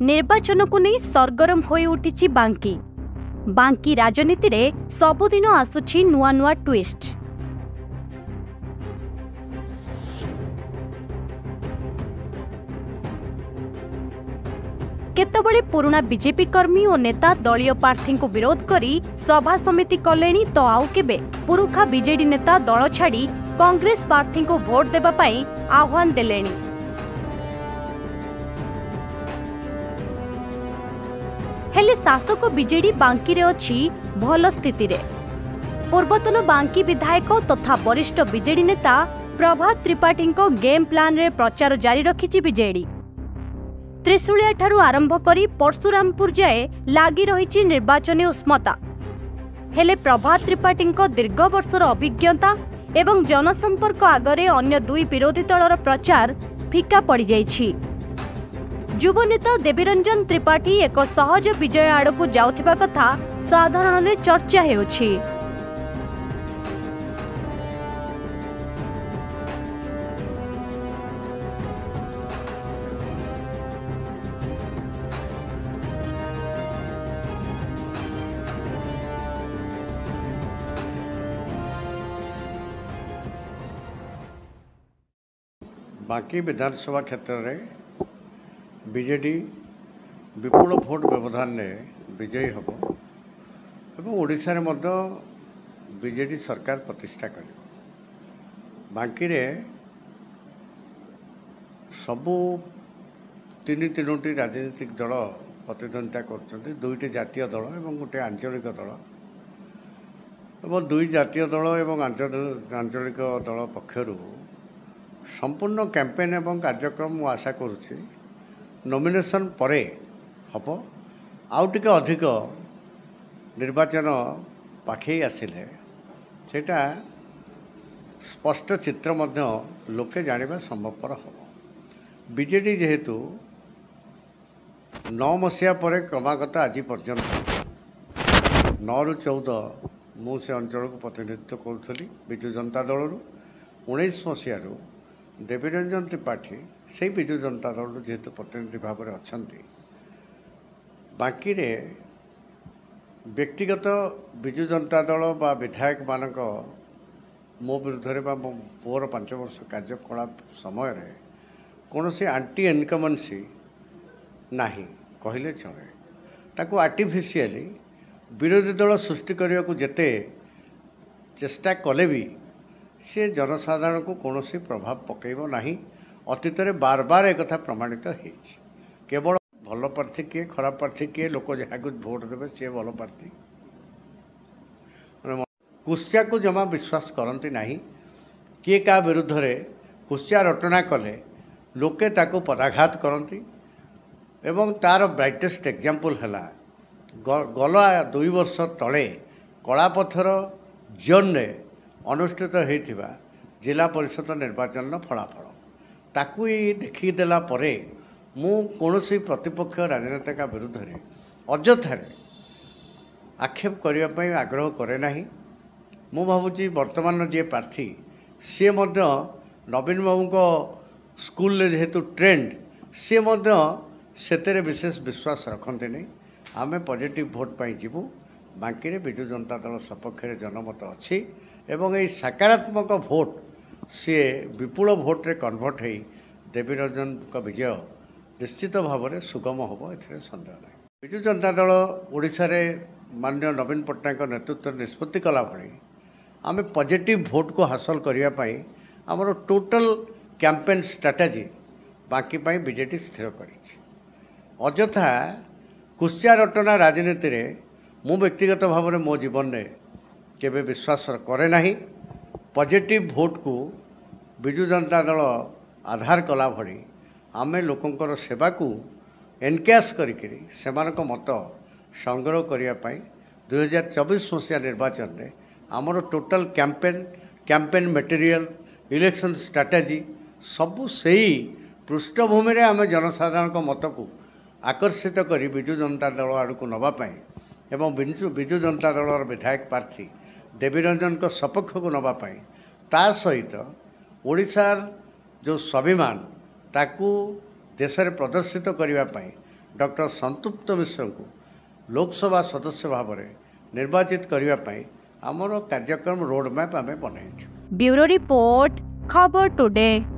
निर्वाचन को नहीं सरगरम होई उठिछि बांकी बांकी राजनीति रे सबुदिन आसुछि नुआ नुआ ट्विस्ट। केतबळे पुराना बीजेपी कर्मी और नेता दलीय प्रार्थी को विरोध करी सभा समिति कलेनी तो आउ केबे पुरुखा बीजेडी नेता दल छाड़ी कांग्रेस प्रार्थी को भोट देबा पई आह्वान देलेनी। हेले शासक बीजेडी बांकी रे अछि भल स्थिति रे। पूर्वतन बांकी विधायक तथा वरिष्ठ बीजेडी नेता प्रभात त्रिपाठी को गेम प्लान रे प्रचार जारी रखिछि बीजेडी। त्रिशूलिया ठारू आरंभ करी परशुरामपुर जाए लागी रही निर्वाचन उष्मता। हेले प्रभात त्रिपाठी दीर्घ वर्षर अभिज्ञता एवं जनसंपर्क आगरे अन्य दुई विरोधी दलर प्रचार फिका पड़ जाइछि। युव नेता देवीरंजन त्रिपाठी एक सहज विजय आड़कू जाउथिबा कथा साधारण रे चर्चा हेउछि। बांकी विधानसभा क्षेत्र में बीजेडी विपुल भोट व्यवधान ने विजयी हम एवं ओडिशा रे मध्य बीजेडी सरकार प्रतिष्ठा कर। बांकी रे सबू तीनोटी राजनीतिक दल प्रतिद्वंदिता कर, दुईटी जातीय दल और गोटे आंचलिक दल एवं दुई जातीय दल और आंचलिक दल पक्षर संपूर्ण कैंपेन एवं कार्यक्रम मु आशा करुच्ची नॉमिनेशन परे हम आउ टिके अधिक निर्वाचन पाखे आसिले सेटा स्पष्ट चित्र मध्य लोके जानिबा संभवपर हम। बीजेडी जेहेतु 9 मसीहा पर क्रमागत आज पर्यंत 9 ରୁ 14 मु से अंचल को प्रतिनिधित्व करुली विजु जनता दल 19 मसीह देवीरंजन त्रिपाठी से विजु जनता दल जेहेतु प्रतिनिधि भाव में अच्छा बाकी रे व्यक्तिगत विजु जनता दल बा विधायक मानक मो विरुद्ध मो पुअर 5 वर्ष कार्यकलाप समय कौन सी आंटी इनकमेंसी नहीं कहले चले ताकू आर्टिफिशियली विरोधी दल सृष्टि करने को जेते चेष्टा कले भी सी जनसाधारण को कौन सी प्रभाव पकेब नहीं। अतीत में बार बार एक कथा प्रमाणित हो केवल भल प्रार्थी किए खराब प्रार्थी किए लोक जहाँ भोट देवे सी भल प्रार्थी कुश्चा को जमा विश्वास करती नहीं। किए क्या विरुद्ध रे कुश्चा रटना कले लोके ताको पदाघात करती एवं तार ब्राइटेस्ट एग्जांपल है गला 2 वर्ष तले कलापथर जोन रे अनुष्ठित होता जिला परिषद निर्वाचन फलाफल ताकू देखीदेला परे मु कौनसी प्रतिपक्ष राजनेता का विरुद्ध रे अଯଥାରେ आक्षेप करने आग्रह करे नहीं। मु भावुची वर्तमान जी प्रार्थी सी नवीन बाबू को स्कूल जेहेतु ट्रेंड सी से विशेष विश्वास रखते नहीं। आमे पॉजिटिव भोट पाई जीवु बांकी रे विजु जनता दल सपक्ष जनमत अच्छी एवं यही सकारात्मक भोट सी विपुल भोट रे कन्वर्ट हो देवीरंजन का विजय निश्चित भाव में सुगम हम ए सन्देह ना। विजु जनता दल ओडिशा रे माननीय नवीन पट्टनायक नेतृत्व निष्पत्ति कला भली आम पॉजिटिव भोट को हासिल करने आमर टोटल कैंपेन स्ट्राटेजी बाकी बीजेडी स्थिर कर अଯଥା कुश्चा रटना राजनीति रे मु व्यक्तिगत भाव में मो जीवन में केबे विश्वास करे नहीं। पॉजिटिव भोट को विजु जनता दल आधार कला भली आमे लोकंकर सेवा को एनकैश करिकरी सेमानक मत संग्रह करने 2024 मसीहा निर्वाचन में आमर total campaign material election strategy सबू से पृष्ठभूमि रे आमे जनसाधारण मत को आकर्षित करी विजु जनता दल आड़ को नवापाई एवं विजु जनता दल विधायक प्रार्थी देवीरंजन को सपक्ष को नवापाई ता सहित ओडिशार जो स्वाभिमान ताकू देश में प्रदर्शित करने डॉक्टर संतृप्त मिश्र को लोकसभा सदस्य भाव में निर्वाचित करने आमर कार्यक्रम रोड मैप आम बनाई। ब्यूरो रिपोर्ट खबर टुडे।